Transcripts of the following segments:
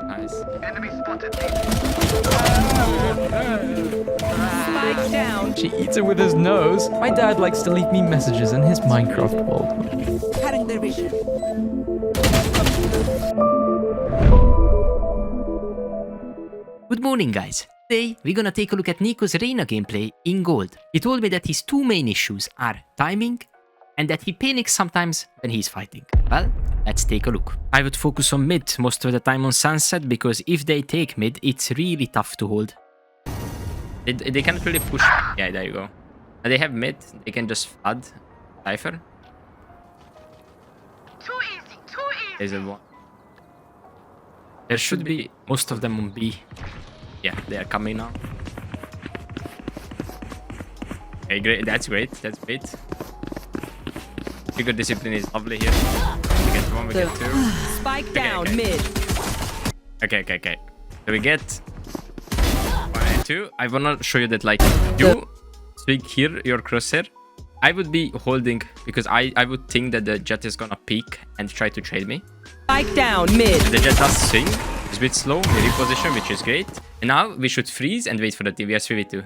Nice. Enemy spotted. Spike down. She eats it with his nose. My dad likes to leave me messages in his Minecraft world. Cutting their vision. Good morning, guys. Today, we're gonna take a look at Neeko's Reyna gameplay in gold. He told me that his two main issues are timing and that he panics sometimes when he's fighting. Well, let's take a look. I would focus on mid most of the time on Sunset because if they take mid, it's really tough to hold. They can't really push. Yeah, there you go. And they have mid. They can just flood Cypher. Too easy. Too easy. There's a one. There should be most of them on B. Yeah, they are coming now. Okay, great. That's great. That's great. Figure discipline is lovely here. We get one, we get two. Spike down okay. mid. Okay. So we get 1 and 2. I wanna show you that, like, you swing here your crosshair. I would be holding because I would think that the jet is gonna peek and try to trade me. Spike down mid. The jet does swing. It's a bit slow. We reposition, which is great. And now we should freeze and wait for the team. We are 3v2.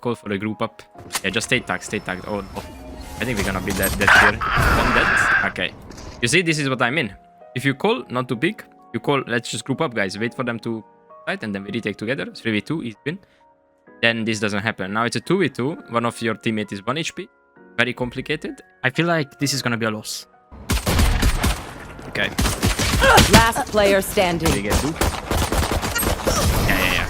Call for the group up. Yeah, just stay tagged. Oh. I think we're gonna be dead here. One dead. Okay. You see, this is what I mean. If you call, not too big. You call, let's just group up, guys. Wait for them to fight and then we retake together. 3v2 is win. Then this doesn't happen. Now it's a 2v2. One of your teammates is 1 HP. Very complicated. I feel like this is gonna be a loss. Okay. Last player standing. We get loop. Yeah.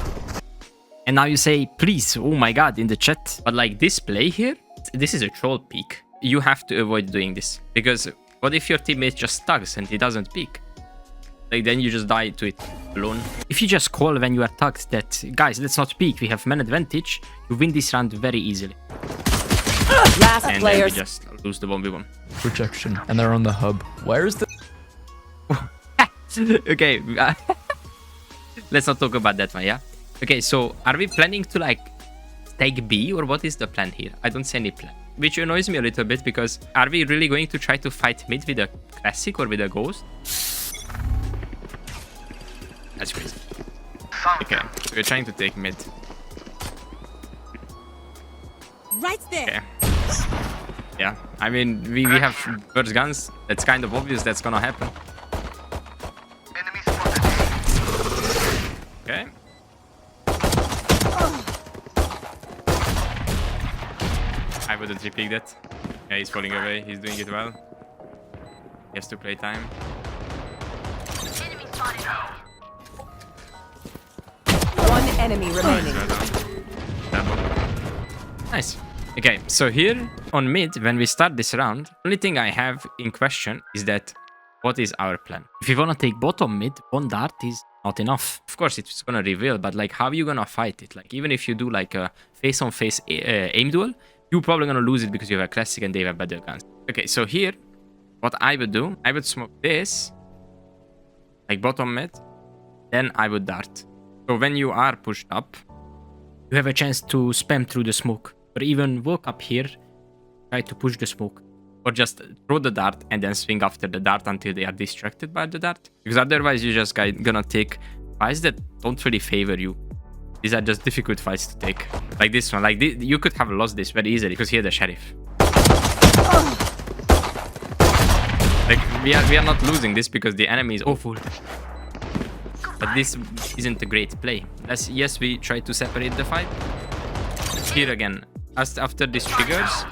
And now you say, please, oh my god, in the chat. But like this play here, this is a troll peek. You have to avoid doing this. Because what if your teammate just tugs and he doesn't peek? Like then you just die to it alone. If you just call when you are tugged that, guys, let's not peek, we have man advantage, you win this round very easily. Last And then player. we just lose the 1v1. Projection. And they're on the hub. Where's the... Okay. Let's not talk about that one, yeah? Okay, so are we planning to like take B or what is the plan here? I don't see any plan. Which annoys me a little bit because are we really going to try to fight mid with a classic or with a ghost? That's crazy. Okay, so we're trying to take mid. Right there. Okay. Yeah, I mean, we have burst guns. That's kind of obvious that's gonna happen. Enemy spotted. Okay. I wouldn't repeat that. Yeah, he's falling away. He's doing it well. He has to play time. Enemy spotted. One enemy remaining. Nice. Okay, so here on mid, when we start this round, only thing I have in question is that what is our plan? If you wanna take bottom mid, one dart is not enough. Of course, it's gonna reveal, but like, how are you gonna fight it? Like, even if you do like a face-on-face aim duel, you're probably gonna lose it because you have a classic and they have better guns. Okay, so here, what I would do, I would smoke this, like bottom mid, then I would dart. So when you are pushed up, You have a chance to spam through the smoke, or even walk up here, try to push the smoke. or just throw the dart and then swing after the dart until they are distracted by the dart. Because otherwise you're just gonna take fights that don't really favor you. These are just difficult fights to take. Like this one. Like you could have lost this very easily because here the sheriff. Like we are not losing this because the enemy is awful. But this isn't a great play. Yes, we try to separate the fight. Here again, after this triggers,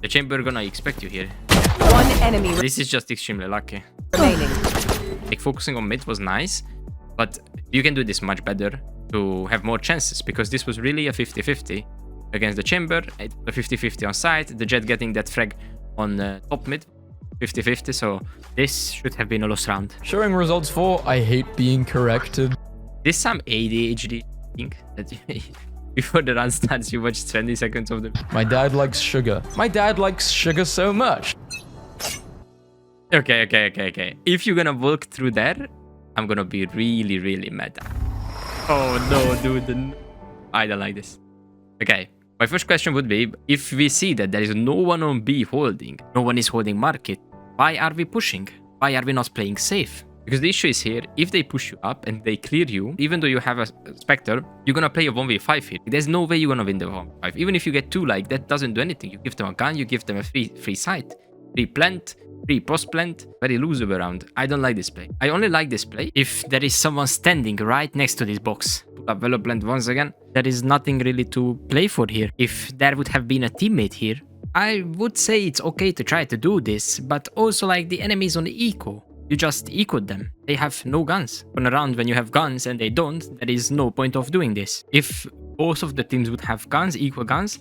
the chamber gonna expect you here. One enemy This is just extremely lucky. remaining. Like focusing on mid was nice, but you can do this much better to have more chances because this was really a 50-50 against the chamber, a 50-50 on side, the jet getting that frag on top mid, 50-50, so this should have been a lost round. Showing results for I hate being corrected. This some ADHD thing that before the run starts you watch 20 seconds of the... My dad likes sugar. My dad likes sugar so much. Okay. If you're gonna walk through there, I'm gonna be really mad. Oh no, dude. I don't like this. Okay. My first question would be, if we see that there is no one on B holding, no one is holding market, why are we pushing? Why are we not playing safe? Because the issue is here, if they push you up and they clear you, even though you have a Spectre, you're gonna play a 1v5 here. There's no way you're gonna win the 1v5. Even if you get 2, like, that doesn't do anything. You give them a gun, you give them a free sight, free plant, free post plant. Very losable round. I don't like this play. I only like this play if there is someone standing right next to this box. Pull up Velo plant once again. There is nothing really to play for here. If there would have been a teammate here, I would say it's okay to try to do this, but also like the enemies on eco. You just ecoed them. They have no guns. On a round when you have guns and they don't, there is no point of doing this. If both of the teams would have guns, equal guns,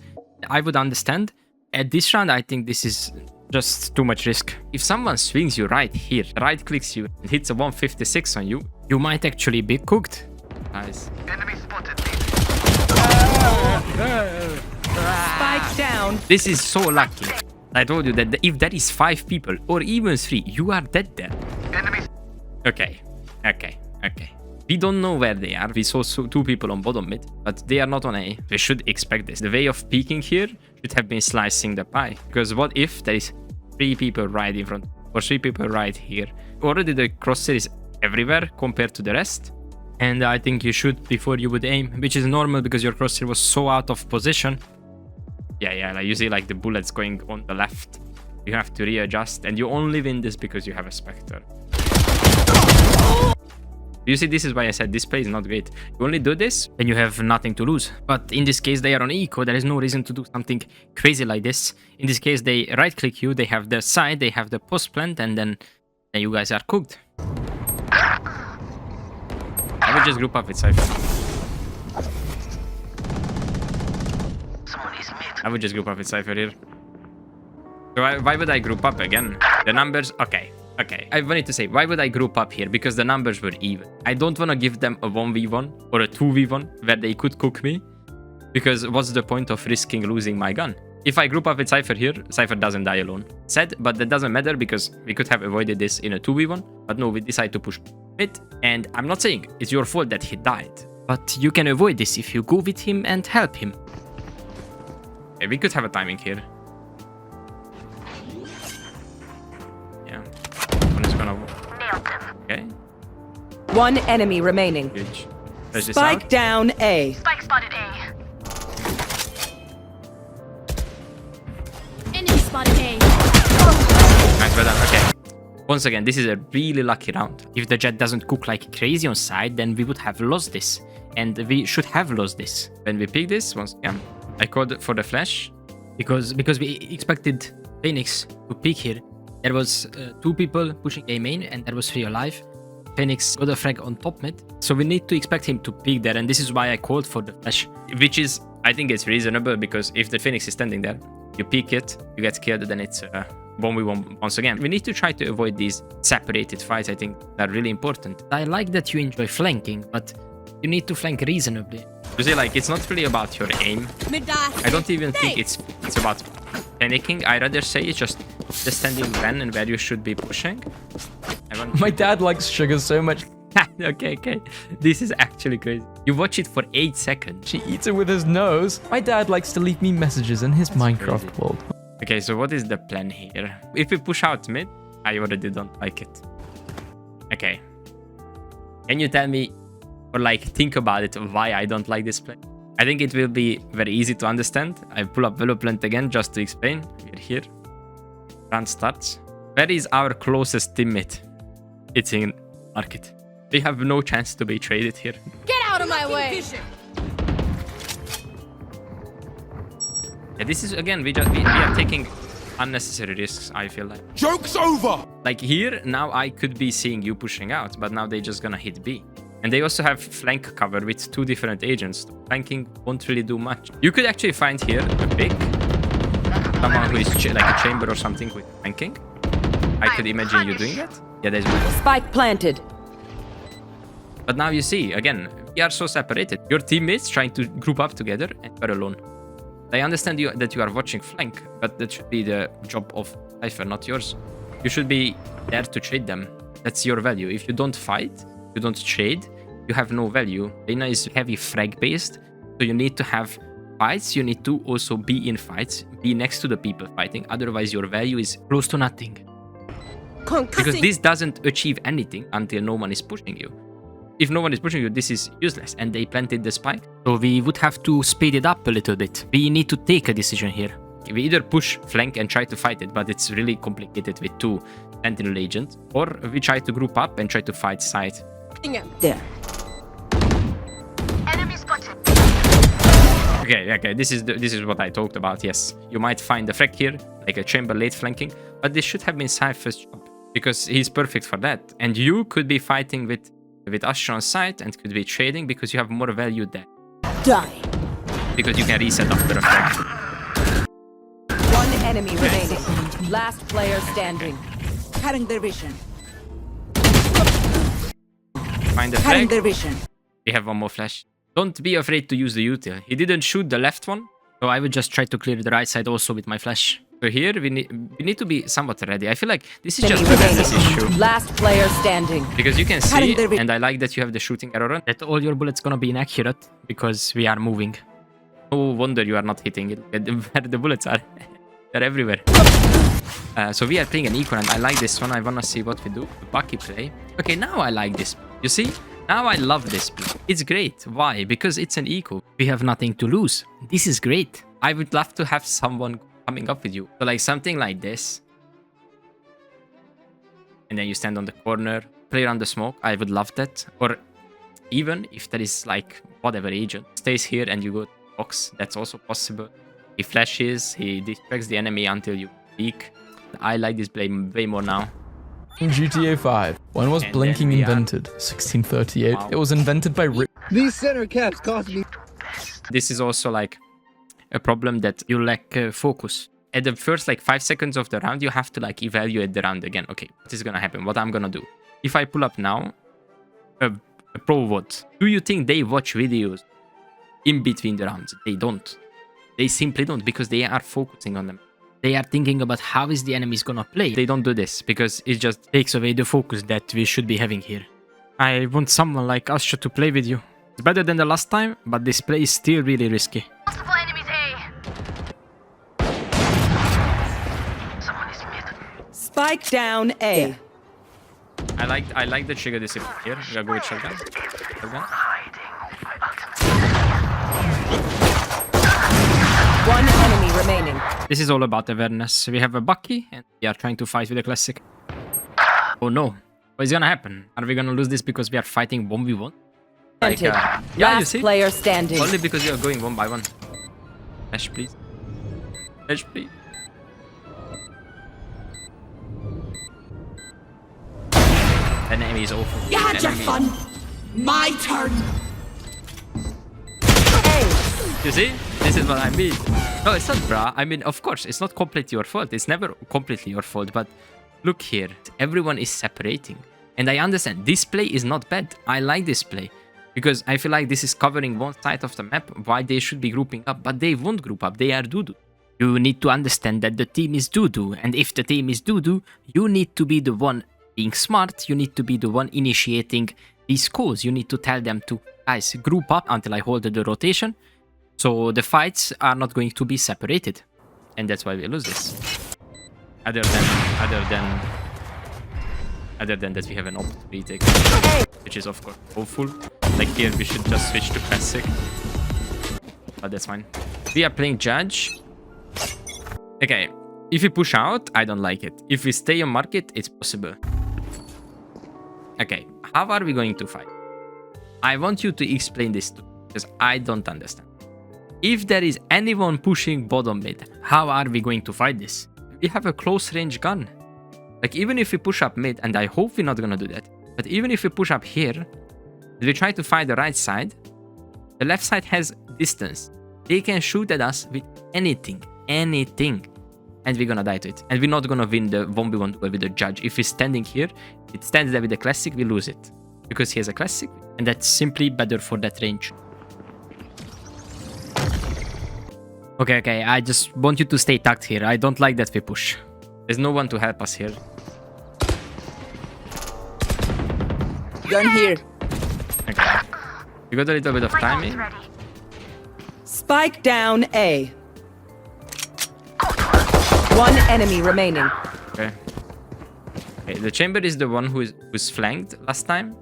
I would understand. At this round, I think this is just too much risk. If someone swings you right here, right clicks you, and hits a 156 on you, you might actually be cooked. Nice. Enemy spotted. Spike down. This is so lucky. I told you that if there is 5 people or even 3, you are dead there. Enemy. Okay. We don't know where they are. We saw 2 people on bottom mid, but they are not on A. We should expect this. The way of peeking here should have been slicing the pie. Because what if there is 3 people right in front or 3 people right here? Already the crosshair is everywhere compared to the rest. And I think you should before you would aim, which is normal because your crosshair was so out of position. Yeah, like you see like the bullets going on the left. You have to readjust, and you only win this because you have a Spectre. You see, this is why I said this play is not great. You only do this when you have nothing to lose. But in this case, they are on eco. There is no reason to do something crazy like this. In this case, they right-click you, they have the side, they have the post plant, and then you guys are cooked. I would just group up with Savfk. I would just group up with Savfk here. So why would I group up again? The numbers... Okay. I wanted to say, why would I group up here? Because the numbers were even. I don't want to give them a 1v1 or a 2v1 where they could cook me. Because what's the point of risking losing my gun? If I group up with Savfk here, Savfk doesn't die alone. Sad, but that doesn't matter because we could have avoided this in a 2v1. But no, we decide to push mid. And I'm not saying it's your fault that he died. But you can avoid this if you go with him and help him. Okay, we could have a timing here. Yeah. One is gonna... Okay. One enemy remaining. Huge. Flash this Spike out. down A. Spike spotted A. Enemy spotted A. Nice, well done. Okay. Once again, this is a really lucky round. If the Jet doesn't cook like crazy on side, then we would have lost this. And we should have lost this. When we pick this, once again, I called for the flash. Because we expected Phoenix to peek here. There was 2 people pushing A main, and there was 3 alive. Phoenix got a frag on top mid. So we need to expect him to peek there, and this is why I called for the flash. Which is, I think it's reasonable, because if the Phoenix is standing there, you peek it, you get killed, then it's 1v1 once again. We need to try to avoid these separated fights. I think they're really important. I like that you enjoy flanking, but you need to flank reasonably. You see, like, it's not really about your aim. I don't even think it's about panicking. I'd rather say it's just understanding when and where you should be pushing. My dad likes sugar so much. Okay. This is actually crazy. You watch it for 8 seconds. She eats it with his nose. My dad likes to leave me messages in his Minecraft crazy. world. Okay, so what is the plan here? If we push out mid, I already don't like it. Okay. Can you tell me, or like think about it, why I don't like this play? I think it will be very easy to understand. I pull up Velo plant again just to explain. We're here. Round starts. Where is our closest teammate? It's in market. We have no chance to be traded here. Get out of my way. Yeah, this is, again, we are taking unnecessary risks, I feel like. Joke's over! Like here, now I could be seeing you pushing out, but now they're just gonna hit B. And they also have flank cover with 2 different agents. Flanking won't really do much. You could actually find here a pick. Someone who is like a chamber or something with flanking. I could imagine you doing that. Yeah, there's one. Spike planted. But now you see, again, we are so separated. Your teammates trying to group up together and you're alone. I understand that you are watching flank, but that should be the job of Savfk, not yours. You should be there to trade them. That's your value. If you don't fight, you don't trade, you have no value. Reyna is heavy frag based, so you need to have fights. You need to also be in fights, be next to the people fighting. Otherwise, your value is close to nothing. Because this doesn't achieve anything until no one is pushing you. If no one is pushing you, this is useless. And they planted the spike. So we would have to speed it up a little bit. We need to take a decision here. We either push, flank, and try to fight it, but it's really complicated with 2 Sentinel agents. Or we try to group up and try to fight side. There. Enemy spotted. Okay, this is what I talked about, yes. You might find a frag here, like a chamber late flanking, but this should have been Savfk's job, because he's perfect for that. And you could be fighting with Asher on side and could be trading because you have more value there. Die. Because you can reset after a frag. One enemy remaining. Last player standing. Cutting their vision. Find a Cutting frag. their vision. We have one more flash. Don't be afraid to use the util. He didn't shoot the left one, so I would just try to clear the right side also with my flash. So here we need to be somewhat ready. I feel like this is just a business issue. Last player standing. Because you can Cutting see, their and I like that you have the shooting arrow run, that all your bullets gonna be inaccurate because we are moving. No wonder you are not hitting it. Where the bullets are. They're everywhere. So we are playing an eco, and I like this one. I wanna see what we do. Bucky play. Okay, now I like this. You see? Now I love this play. It's great. Why? Because it's an eco. We have nothing to lose. This is great. I would love to have someone coming up with you. So like something like this. And then you stand on the corner, play around the smoke. I would love that. Or even if there is like whatever agent stays here and you go to the box, that's also possible. He flashes, he distracts the enemy until you peek. I like this play way more now. GTA 5. When was And blinking then we are- invented? 1638. Wow. It was invented by These center caps cost me. This is also like a problem that you lack focus. At the first like 5 seconds of the round, you have to like evaluate the round again. Okay, what is gonna happen? What I'm gonna do? If I pull up now, a pro VOD, do you think they watch videos in between the rounds? They don't. They simply don't, because they are focusing on them. They are thinking about how is the enemies gonna play. They don't do this because it just takes away the focus that we should be having here. I want someone like Astra to play with you. It's better than the last time, but this play is still really risky. Multiple enemies A. Someone is mid. Spike down A. I like the trigger discipline here. We gotta go with shotgun. Shotgun. One enemy remaining. This is all about awareness. We have a Bucky and we are trying to fight with a classic. Oh no. What is gonna happen? Are we gonna lose this because we are fighting 1v1? Like, yeah, you Last see? player standing. Only because you are going 1 by 1. Flash, please. Flash, please. That enemy is awful. You had That your enemy- fun. My turn. You see? This is what I mean. No, it's not, bruh. I mean, of course, it's not completely your fault. It's never completely your fault. But look here. Everyone is separating. And I understand. This play is not bad. I like this play. Because I feel like this is covering one side of the map. Why they should be grouping up. But they won't group up. They are doo-doo. You need to understand that the team is doo-doo. And if the team is doo-doo, you need to be the one being smart. You need to be the one initiating these calls. You need to tell them to, guys, group up until I hold the rotation. So the fights are not going to be separated. And that's why we lose this. Other than that, we have an opt retake. Which is of course awful. Like here we should just switch to classic. But that's fine. We are playing judge. Okay. If we push out, I don't like it. If we stay on market, it's possible. Okay. How are we going to fight? I want you to explain this to me, because I don't understand. If there is anyone pushing bottom mid, how are we going to fight this? We have a close range gun. Like even if we push up mid, and I hope we're not gonna do that, but even if we push up here, we try to fight the right side, the left side has distance. They can shoot at us with anything, and we're gonna die to it. And we're not gonna win the 1v1 duel with the judge. If we're standing here, it stands there with the classic, we lose it. Because he has a classic, and that's simply better for that range. Okay, I just want you to stay tucked here. I don't like that we push. There's no one to help us here. Gun here. Okay. We got a little bit of timing. Spike down A. One enemy remaining. Okay. Okay, the chamber is the one who's flanked last time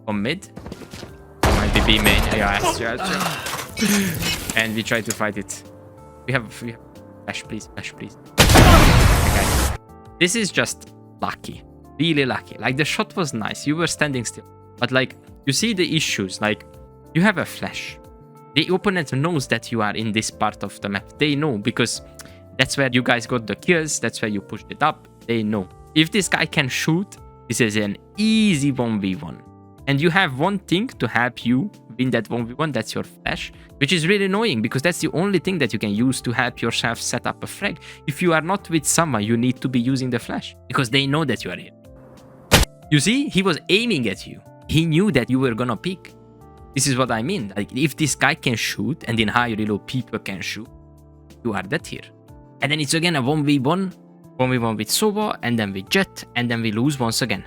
on mid. Might be B main. Yeah. And we try to fight it. We have flash, please. Okay. This is just lucky. Really lucky. Like, the shot was nice. You were standing still. But, like, you see the issues. Like, you have a flash. The opponent knows that you are in this part of the map. They know, because that's where you guys got the kills. That's where you pushed it up. They know. If this guy can shoot, this is an easy 1v1. And you have one thing to help you win that 1v1. That's your flash, which is really annoying, because that's the only thing that you can use to help yourself set up a frag. If you are not with someone, you need to be using the flash, because they know that you are here. You see, he was aiming at you. He knew that you were gonna peek. This is what I mean. Like, if this guy can shoot, and in high reload people can shoot, you are dead here. And then it's again a 1v1 with Sova, and then with Jet, and then we lose once again.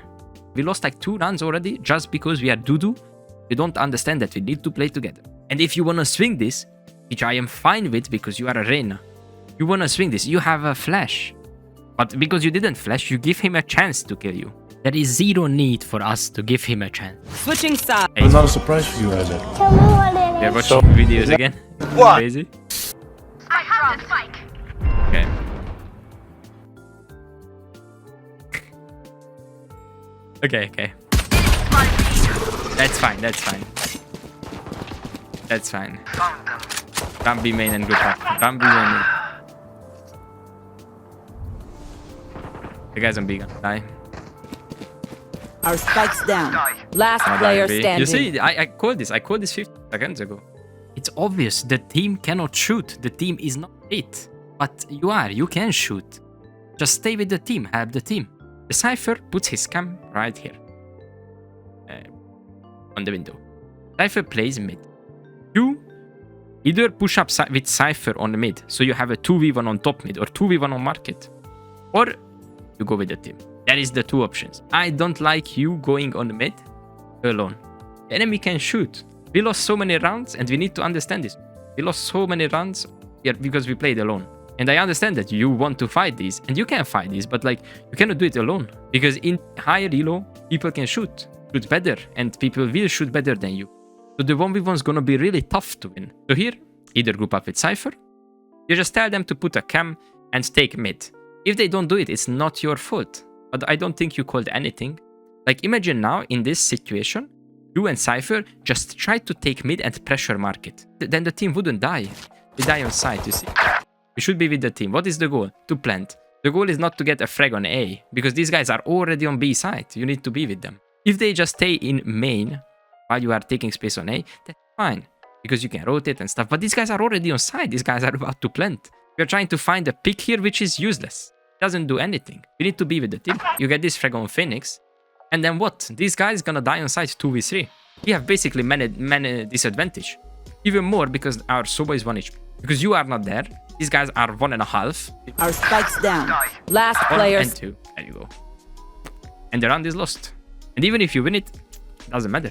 We lost like 2 rounds already just because we are doo-doo. We don't understand that we need to play together. And if you wanna swing this, which I am fine with because you are a Reyna, you wanna swing this, you have a flash. But because you didn't flash, you give him a chance to kill you. There is zero need for us to give him a chance. Switching sides. It's not a surprise for you, is it? They're watching videos again. What? Crazy. I have the spike. Okay. Okay. That's fine. Don't be main and group up. Don't be main. The guys on B gonna die. Our spike's down. Last Gonna die player on B. standing. You see, I called this. I called this 50 seconds ago. It's obvious the team cannot shoot. The team is not it. But you can shoot. Just stay with the team, help the team. The Cypher puts his cam right here. On the window. Cypher plays mid. You either push up with Cypher on the mid, so you have a 2v1 on top mid, or 2v1 on market. Or you go with the team. That is the 2 options. I don't like you going on the mid alone. The enemy can shoot. We lost so many rounds, and we need to understand this. We lost so many rounds because we played alone. And I understand that you want to fight these, and you can fight these, but like, you cannot do it alone. Because in higher elo, people can shoot better, and people will shoot better than you. So the 1v1 is gonna be really tough to win. So here, either group up with Cypher, you just tell them to put a cam and take mid. If they don't do it, it's not your fault. But I don't think you called anything. Like, imagine now, in this situation, you and Cypher just try to take mid and pressure market. Then the team wouldn't die. They die on site, you see. You should be with the team. What is the goal? To plant. The goal is not to get a frag on A, because these guys are already on B side. You need to be with them. If they just stay in main while you are taking space on A, that's fine, because you can rotate and stuff. But these guys are already on side. These guys are about to plant. You're trying to find a pick here, which is useless. It doesn't do anything. You need to be with the team. You get this frag on Phoenix, and then what? This guy is gonna die on site 2v3. We have basically many disadvantage. Even more because our Soba is 1 HP. Because you are not there. These guys are 1.5. Our spike's down. Last 1 player. and 2. There you go. And the round is lost. And even if you win it, doesn't matter.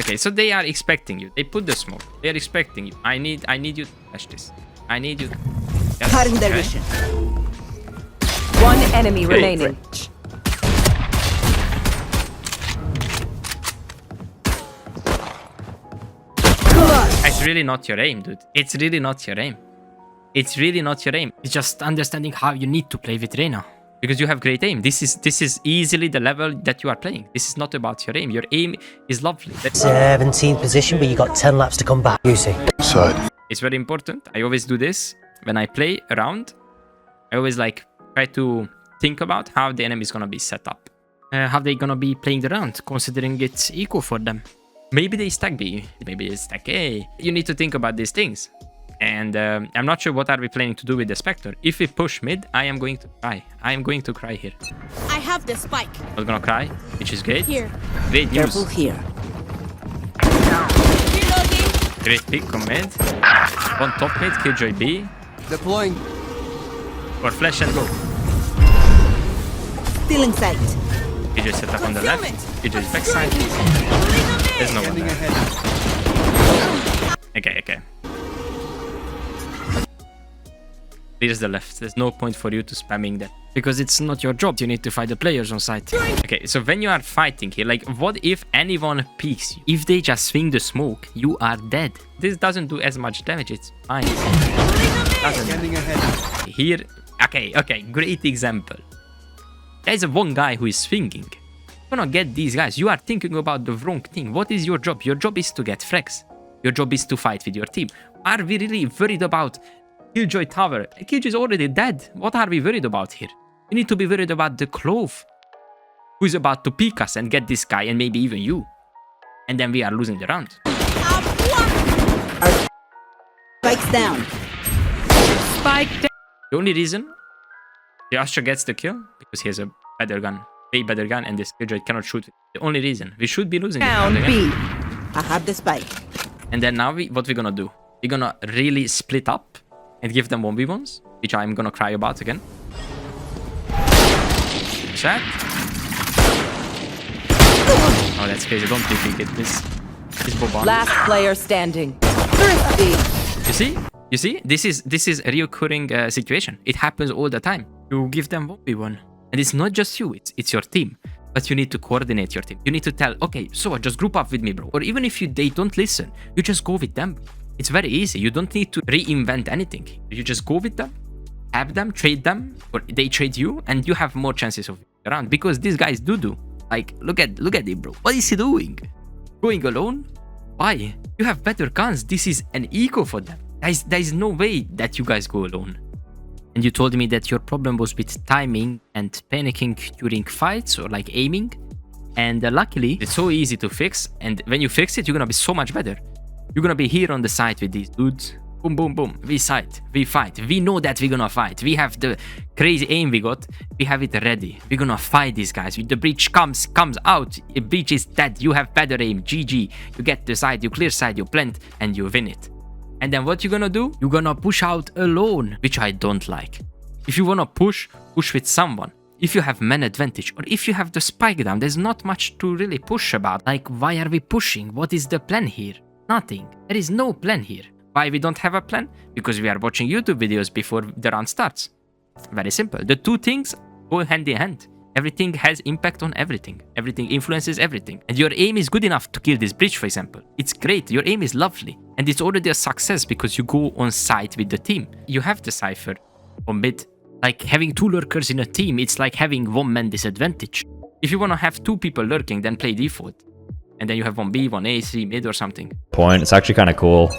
Okay, so they are expecting you. They put the smoke. They are expecting you. I need you to flash this. I need you. Yes, Cutting their okay. vision. One enemy Great. remaining. It's really not your aim, dude. It's really not your aim. It's really not your aim. It's just understanding how you need to play with Reyna. Because you have great aim. This is easily the level that you are playing. This is not about your aim. Your aim is lovely. 17th position, but you got 10 laps to come back. You see. Side. It's very important. I always do this when I play around. I always like try to think about how the enemy is gonna be set up. How they gonna be playing the round, considering it's equal for them? Maybe they stack B. Maybe they stack A. You need to think about these things. And I'm not sure what are we planning to do with the Spectre. If we push mid, I am going to cry. I am going to cry here. I have the spike. Not gonna cry, which is great. Here. Great news. Careful here. Reloading. Great pick on mid. On top mid, Killjoy B. Deploying. Or flash and go. Still in sight. Killjoy set up on the left. Killjoy's backside. There's no one Standing there. ahead. Okay. clears the left. There's no point for you to spamming that. Because it's not your job. You need to fight the players on site. Okay, so when you are fighting here, like, what if anyone peeks you? If they just swing the smoke, you are dead. This doesn't do as much damage. It's fine. Standing ahead. Here, okay, great example. There's one guy who is swinging. You're gonna get these guys. You are thinking about the wrong thing. What is your job? Your job is to get frags. Your job is to fight with your team. Are we really worried about Killjoy Tower? Killjoy is already dead. What are we worried about here? We need to be worried about the Clove, who's about to peek us and get this guy and maybe even you. And then we are losing the round. Spikes down. Spike down. The only reason the Astra gets the kill because he has a better gun, way better gun, and this Killjoy cannot shoot. The only reason we should be losing the round Down again. B. I have the spike. And then now what we're gonna do? We're gonna really split up and give them 1v1s, which I'm gonna cry about again. Chat. Oh, that's crazy. Don't TP it. This Boban. Last player standing. Thirsty. You see? This is a reoccurring situation. It happens all the time. You give them 1v1. And it's not just you, it's your team. But you need to coordinate your team. You need to tell, okay, so just group up with me, bro. Or even if they don't listen, you just go with them. It's very easy. You don't need to reinvent anything. You just go with them, have them, trade them, or they trade you, and you have more chances of around. Because these guys do. Like, look at it, bro. What is he doing? Going alone? Why? You have better guns. This is an eco for them. There is no way that you guys go alone. And you told me that your problem was with timing and panicking during fights or like aiming. And luckily, it's so easy to fix. And when you fix it, you're gonna be so much better. You're gonna be here on the side with these dudes. Boom, boom, boom. We fight. We know that we're gonna fight. We have the crazy aim we got. We have it ready. We're gonna fight these guys. The breach comes out. The breach is dead. You have better aim. GG. You get the side, you clear side, you plant, and you win it. And then what you're gonna do? You're gonna push out alone, which I don't like. If you wanna push with someone. If you have man advantage, or if you have the spike down, there's not much to really push about. Like, why are we pushing? What is the plan here? Nothing. There is no plan here. Why we don't have a plan? Because we are watching YouTube videos before the round starts. Very simple. The two things go hand in hand. Everything has impact on everything. Everything influences everything. And your aim is good enough to kill this bridge, for example. It's great. Your aim is lovely. And it's already a success because you go on site with the team. You have the Cypher on mid. Like having two lurkers in a team, it's like having one man disadvantage. If you want to have two people lurking, then play default. And then you have one B, one A, 3 mid or something. Point. It's actually kind of cool.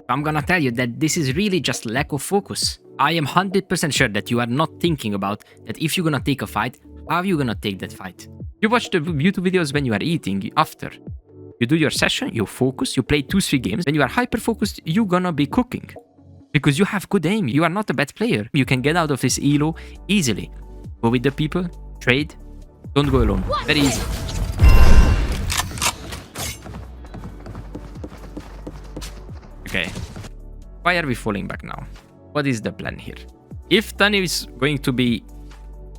I'm gonna tell you that this is really just lack of focus. I am 100% sure that you are not thinking about that if you're gonna take a fight, how are you gonna take that fight? You watch the YouTube videos when you are eating, after. You do your session, you focus, you play 2-3 games. When you are hyper-focused, you're gonna be cooking. Because you have good aim, you are not a bad player. You can get out of this elo easily. Go with the people, trade, don't go alone. Very easy. Okay, why are we falling back now? What is the plan here? If Tani is going to be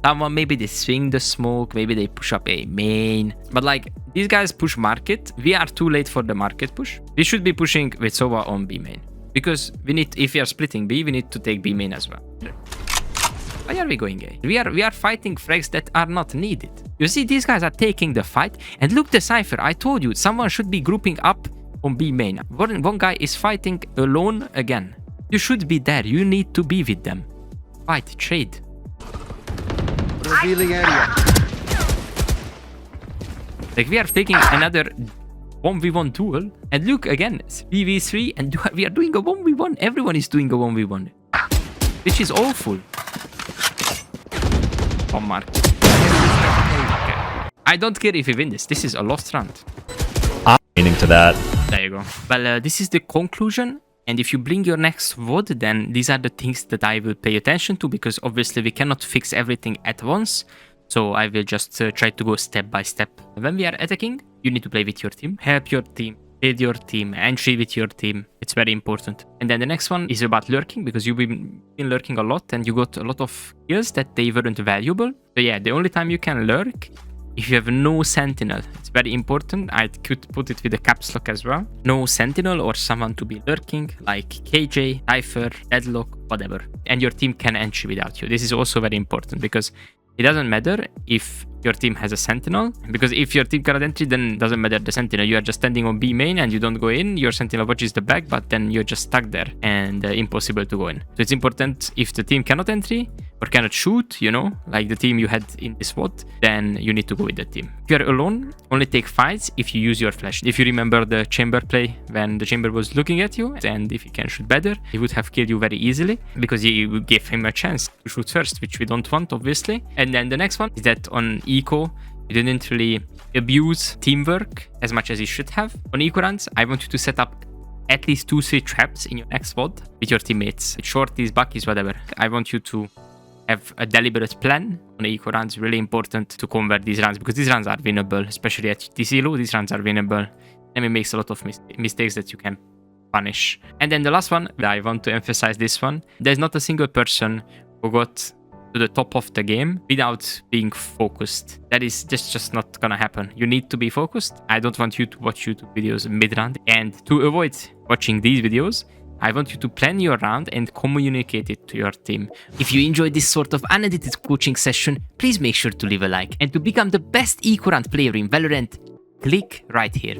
someone, maybe they swing the smoke, maybe they push up a main. But like, these guys push market. We are too late for the market push. We should be pushing with Sova on B main. Because we need, if we are splitting B, we need to take B main as well. Why are we going A? We are fighting frags that are not needed. You see, these guys are taking the fight. And look, the Cypher, I told you, someone should be grouping up on B main. One guy is fighting alone again. You should be there. You need to be with them. Fight, trade. Revealing area. Like, we are taking another 1v1 duel. And look, again, it's 3v3 and we are doing a 1v1. Everyone is doing a 1v1. Which is awful. Oh, Mark. Okay. I don't care if we win this. This is a lost round. I'm meaning to that. There you go. Well, this is the conclusion. And if you bring your next VOD, then these are the things that I will pay attention to, because obviously we cannot fix everything at once. So I will just try to go step by step. When we are attacking, you need to play with your team, help your team, aid your team, entry with your team. It's very important. And then the next one is about lurking, because you've been lurking a lot and you got a lot of kills that they weren't valuable. So yeah, the only time you can lurk if you have no sentinel, it's very important. I could put it with a caps lock as well. No sentinel or someone to be lurking, like KJ, Cypher, Egelc, whatever. And your team can entry without you. This is also very important because it doesn't matter if your team has a sentinel, because if your team cannot entry, then it doesn't matter the sentinel. You are just standing on B main and you don't go in. Your sentinel watches the back, but then you're just stuck there and impossible to go in. So it's important if the team cannot entry or cannot shoot, you know, like the team you had in this VOD, then you need to go with the team. If you're alone, only take fights if you use your flash. If you remember the chamber play when the chamber was looking at you, and if he can shoot better, he would have killed you very easily because you gave him a chance to shoot first, which we don't want, obviously. And then the next one is that on Eco, you didn't really abuse teamwork as much as you should have. On Eco runs, I want you to set up at least 2-3 traps in your next VOD with your teammates. Shorties, buckies, whatever. I want you to have a deliberate plan on Eco runs. Really important to convert these runs because these runs are winnable, especially at TC low. These runs are winnable. Enemy makes a lot of mistakes that you can punish. And then the last one, I want to emphasize this one. There's not a single person who got to the top of the game without being focused. That is just not gonna happen. You need to be focused. I don't want you to watch YouTube videos mid-round. And to avoid watching these videos, I want you to plan your round and communicate it to your team. If you enjoyed this sort of unedited coaching session, please make sure to leave a like. And to become the best Eco round player in Valorant, click right here.